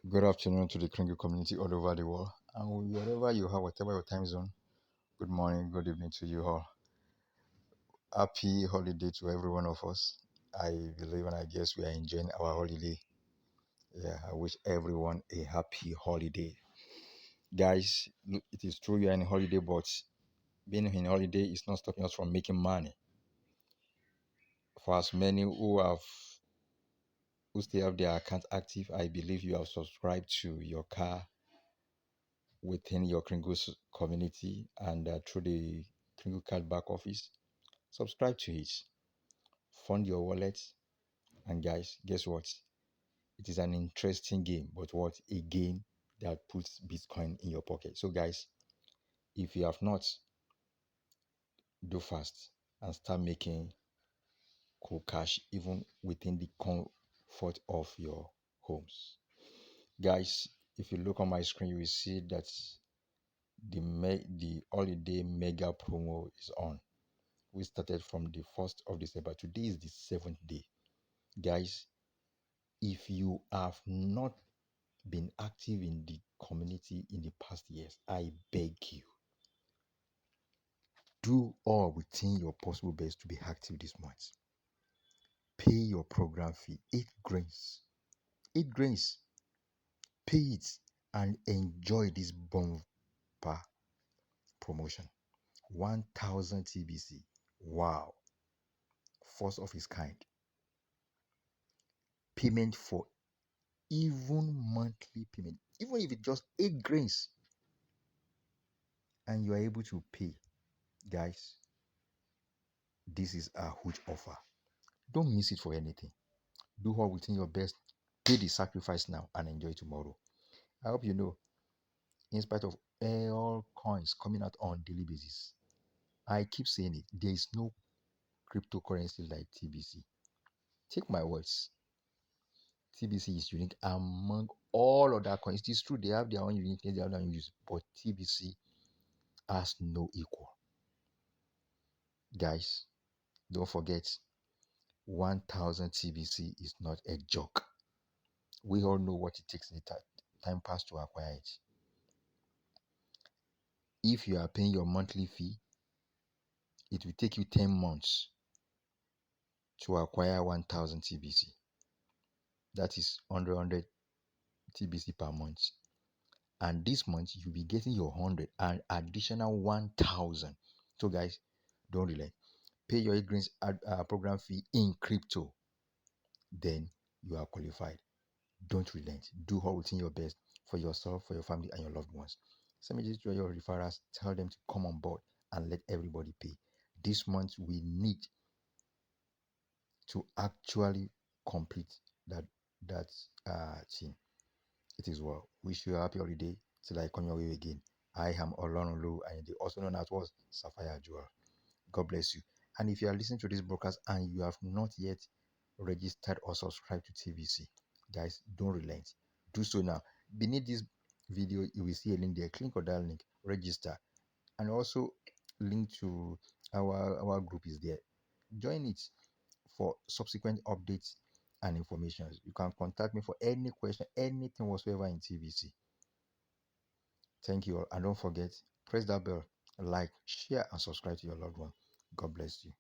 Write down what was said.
Good afternoon to the Kringle community all over the world. And wherever you are, whatever your time zone, good morning, good evening to you all. Happy holiday to every one of us. I believe and I guess we are enjoying our holiday. Yeah, I wish everyone a happy holiday. Guys, it is true you are in holiday, but being in holiday is not stopping us from making money. For as many who still have their account active, I believe you have subscribed to your car within your Kringles community and through the Kringle card back office. Subscribe to it, fund your wallet, and guys, guess what? It is an interesting game, but what a game that puts Bitcoin in your pocket. So, guys, if you have not, do fast and start making cool cash even within the comfort of your homes. Guys, if you look on my screen, you will see that the holiday mega promo is on. We started from the 1st of December. Today is the 7th day. Guys, if you have not been active in the community in the past years, I beg you, do all within your possible best to be active this month. Pay your program fee, 8 grains. 8 grains. Pay it and enjoy this bumper promotion. 1000 TBC. Wow. First of its kind. Payment for even monthly payment, even if it's just 8 grains, and you are able to pay, guys, this is a huge offer. Don't miss it for anything. Do all within your best. Pay the sacrifice now and enjoy tomorrow. I hope you know, in spite of all coins coming out on daily basis, I keep saying it, there is no cryptocurrency like TBC. Take my words. TBC is unique among all other coins. It is true they have their own uniqueness, they have their own use, but TBC has no equal. Guys, don't forget, 1000 TBC is not a joke. We all know what it takes in the time past to acquire it. If you are paying your monthly fee, it will take you 10 months to acquire 1000 TBC. That is 100 TBC per month. And this month, you'll be getting your 100 and additional 1000. So, guys, don't relent. Pay your 8 grains program fee in crypto. Then you are qualified. Don't relent. Do all within your best for yourself, for your family, and your loved ones. Send me to your referrals. Tell them to come on board and let everybody pay. This month, we need to actually complete that thing. It is well. Wish you a happy holiday till I come your way again. I am Olonolu and also known as what Sapphire Jewel. God bless you. And if you are listening to this broadcast and you have not yet registered or subscribed to TVC, guys, don't relent. Do so now. Beneath this video, you will see a link there. Click on that link, register, and also link to our group is there. Join it for subsequent updates and information. You can contact me for any question, anything whatsoever in TVC. Thank you all, and don't forget, press that bell, like, share, and subscribe to your loved one. God bless you.